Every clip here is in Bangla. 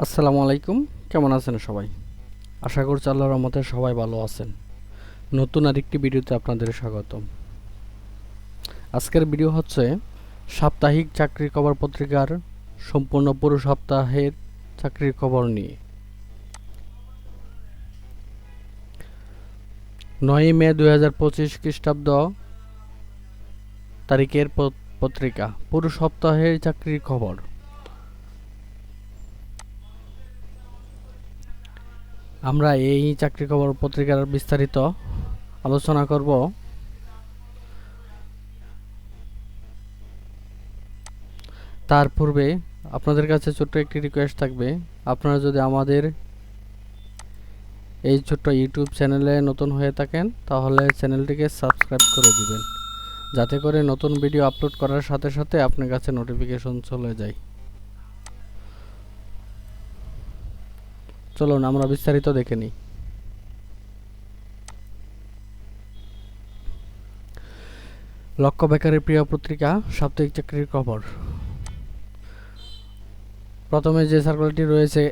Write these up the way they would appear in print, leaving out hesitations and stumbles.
আসসালামু আলাইকুম। কেমন আছেন সবাই? আশা করছি আল্লাহর রহমতে সবাই ভালো আছেন। নতুন আরেকটি ভিডিওতে আপনাদের স্বাগতম। আজকের ভিডিও হচ্ছে সাপ্তাহিক চাকরির খবর পত্রিকার সম্পূর্ণ পুরো সপ্তাহের চাকরির খবর নিয়ে। 9 মে 2025 খ্রিস্টাব্দ তারিখের পত্রিকা পুরো সপ্তাহের চাকরির খবর। আমরা এই চাকরি খবর পত্রিকার বিস্তারিত আলোচনা করব। তার পূর্বে আপনাদের কাছে ছোট্ট একটি রিকোয়েস্ট থাকবে, আপনারা যদি আমাদের এই ছোট্ট ইউটিউব চ্যানেলে নতুন হয়ে থাকেন তাহলে চ্যানেলটিকে সাবস্ক্রাইব করে দিবেন, যাতে করে নতুন ভিডিও আপলোড করার সাথে সাথে আপনার কাছে নোটিফিকেশন চলে যায়। চলুন আমরা বিস্তারিত দেখে নিই। লক্ষ্য বেকারের প্রিয় পত্রিকা সাপ্তাহিক চাকরির খবর। প্রথমে যে সার্কুলারটি রয়েছে,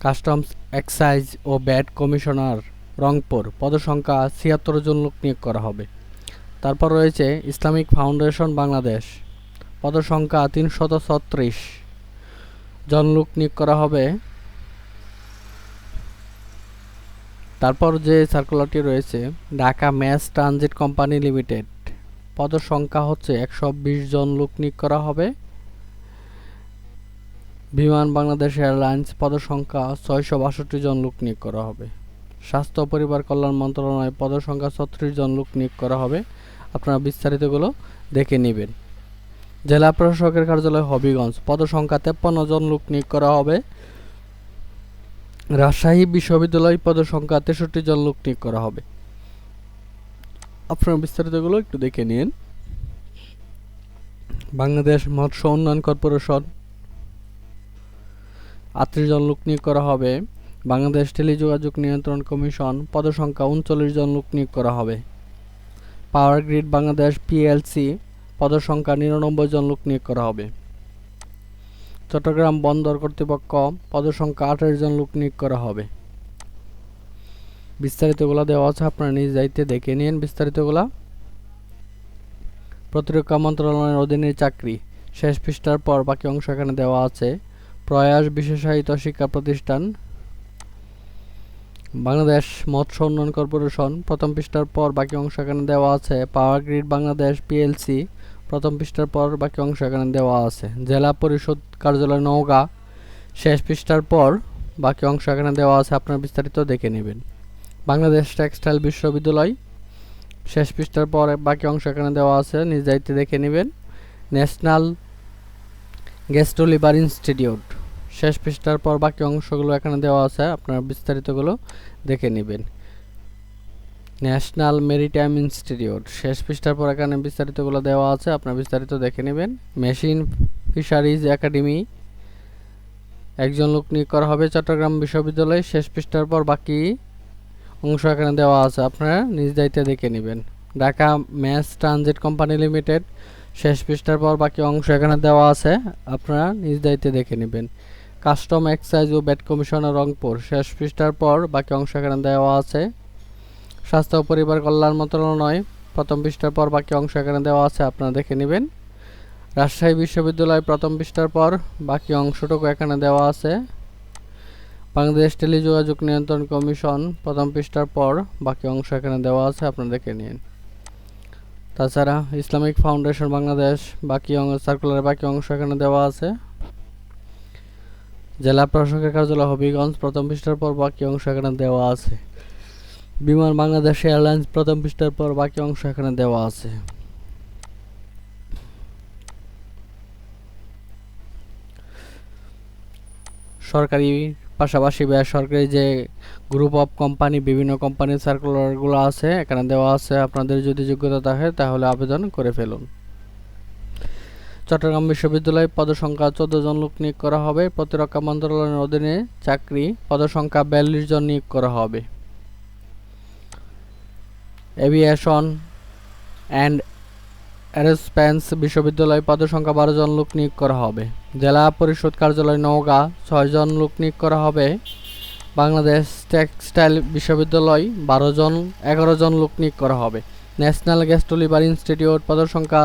কাস্টমস এক্সাইজ ও ভ্যাট কমিশনার রংপুর, পদসংখ্যা ৭৬ জন লোক নিয়োগ করা হবে। তারপর রয়েছে ইসলামিক ফাউন্ডেশন বাংলাদেশ, পদসংখ্যা ৩৩৬ জন লোক নিয়োগ করা হবে। তারপর যে সার্কুলারটি রয়েছে, Dhaka mass transit company limited, পদসংখ্যা হচ্ছে ১২০ জন লোক নিয়োগ করা হবে। বিমান বাংলাদেশ এয়ারলাইন্স, পদসংখ্যা ৬৬২ জন লোক নিয়োগ করা হবে। স্বাস্থ্য ও পরিবার কল্যাণ মন্ত্রণালয়, পদসংখ্যা ৩৬ জন লোক নিয়োগ করা হবে। আপনারা বিস্তারিতগুলো দেখে নেবেন। জেলা প্রশাসকের কার্যালয় হবিগঞ্জ, পদসংখ্যা ৫৩ জন লোক নিয়োগ করা হবে। রাজশাহী বিশ্ববিদ্যালয়, পদসংখ্যা ৬৩ জন লোক নিয়োগ করা হবে। আপনারা বিস্তারিতগুলো একটু দেখে নিন। বাংলাদেশ মৎস্য উন্নয়ন কর্পোরেশন, ৩৮ জন লোক নিয়োগ করা হবে। বাংলাদেশ টেলিযোগাযোগ নিয়ন্ত্রণ কমিশন, পদসংখ্যা ৩৯ জন লোক নিয়োগ করা হবে। পাওয়ার গ্রিড বাংলাদেশ পিএলসি, পদসংখ্যা ৯৯ জন লোক নিয়োগ করা হবে। চট্টগ্রাম বন্দর কর্তৃপক্ষ, পদসংখ্যা ২৮ জন লোক নিয়োগ করা হবে। বিস্তারিতগুলো দেওয়া আছে, আপনারা নিজ দায়িত্বে দেখে নিন বিস্তারিতগুলো। প্রতিরক্ষা মন্ত্রণালয়ের অধীনে চাকরি, শেষ পৃষ্ঠার পর বাকি অংশ এখানে দেওয়া আছে। প্রয়াস বিশেষায়িত শিক্ষা প্রতিষ্ঠান, বাংলাদেশ মৎস্য উন্নয়ন কর্পোরেশন, প্রথম পৃষ্ঠার পর বাকি অংশ এখানে দেওয়া আছে। পাওয়ার গ্রিড বাংলাদেশ পিএলসি, প্রথম পৃষ্ঠার পর বাকি অংশ এখানে দেওয়া আছে। জেলা পরিষদ কার্যালয় নওগাঁ, শেষ পৃষ্ঠার পর বাকি অংশ এখানে দেওয়া আছে, আপনারা বিস্তারিত দেখে নেবেন। বাংলাদেশ টেক্সটাইল বিশ্ববিদ্যালয়, শেষ পৃষ্ঠার পর বাকি অংশ এখানে দেওয়া আছে, নিজ দায়িত্বে দেখে নেবেন। ন্যাশনাল গ্যাস্ট্রো লিভার ইনস্টিটিউট, শেষ পৃষ্ঠার পর বাকি অংশগুলো এখানে দেওয়া আছে, আপনারা বিস্তারিতগুলো দেখে নেবেন। ন্যাশনাল মেরিটাইম ইনস্টিটিউট, শেষ পৃষ্ঠার পর এখানে বিস্তারিতগুলো দেওয়া আছে, আপনারা বিস্তারিত দেখে নেবেন। মেশিন ফিশারিজ একাডেমি, একজন লোক নিয়োগ করা হবে চট্টগ্রাম বিশ্ববিদ্যালয়, শেষ পৃষ্ঠার পর বাকি অংশ এখানে দেওয়া আছে, আপনারা নিজ দায়িত্বে দেখে নেবেন। Dhaka mass transit company limited, শেষ পৃষ্ঠার পর বাকি অংশ এখানে দেওয়া আছে, আপনারা নিজ দায়িত্বে দেখে নেবেন। কাস্টম এক্সাইজ ও ভ্যাট কমিশনার রংপুর, শেষ পৃষ্ঠার পর বাকি অংশ এখানে দেওয়া আছে। স্বাস্থ্য ও পরিবার কল্যাণ মন্ত্রণালয়, প্রথম পৃষ্ঠার পর বাকি অংশ এখানে দেওয়া আছে, আপনারা দেখে নেবেন। রাজশাহী বিশ্ববিদ্যালয়, প্রথম পৃষ্ঠার পর বাকি অংশটুকু এখানে দেওয়া আছে। বাংলাদেশ টেলিযোগাযোগ নিয়ন্ত্রণ কমিশন, প্রথম পৃষ্ঠার পর বাকি অংশ এখানে দেওয়া আছে, আপনারা দেখে নিন। তাছাড়া ইসলামিক ফাউন্ডেশন বাংলাদেশ, বাকি সার্কুলারের বাকি অংশ এখানে দেওয়া আছে। জেলা প্রশাসকের কার্যালয় হবিগঞ্জ, প্রথম পৃষ্ঠার পর বাকি অংশ এখানে দেওয়া আছে। বিমান বাংলাদেশ এয়ারলাইন্স, প্রথম পৃষ্ঠার পর বাকি অংশ এখানে দেওয়া আছে। সরকারি পাশাপাশি বেসরকারি যে গ্রুপ অফ কোম্পানি, বিভিন্ন কোম্পানির সার্কুলারগুলো আছে এখানে দেওয়া আছে, আপনাদের যদি যোগ্যতা থাকে তাহলে আবেদন করে ফেলুন। চট্টগ্রাম বিশ্ববিদ্যালয়, পদসংখ্যা 14 জন লোক নিয়োগ করা হবে। প্রতিরক্ষা মন্ত্রণালয়ের অধীনে চাকরি, পদসংখ্যা 42 জন নিয়োগ করা হবে। এভিয়েশন অ্যান্ড এরোস্পেস বিশ্ববিদ্যালয়, পদসংখ্যা 12 জন লোক নিয়োগ করা হবে। জেলা পরিষদ কার্যালয় নওগাঁ 6 জন লোক নিয়োগ করা হবে। বাংলাদেশ টেক্সটাইল বিশ্ববিদ্যালয় 11 জন লোক নিয়োগ করা হবে। ন্যাশনাল গ্যাস লিভার ইনস্টিটিউট পদের সংখ্যা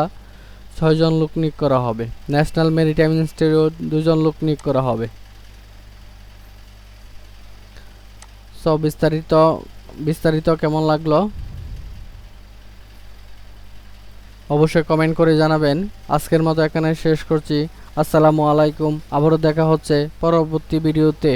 6 জন লোক নিয়োগ করা হবে। ন্যাশনাল মেরিটাইম ইনস্টিটিউট 2 জন লোক নিয়োগ করা হবে। সব বিস্তারিত কেমন লাগলো অবশ্যই কমেন্ট করে জানাবেন। আজকের মতো এখানে শেষ করছি। আসসালামু আলাইকুম। আবারও দেখা হচ্ছে পরবর্তী ভিডিওতে।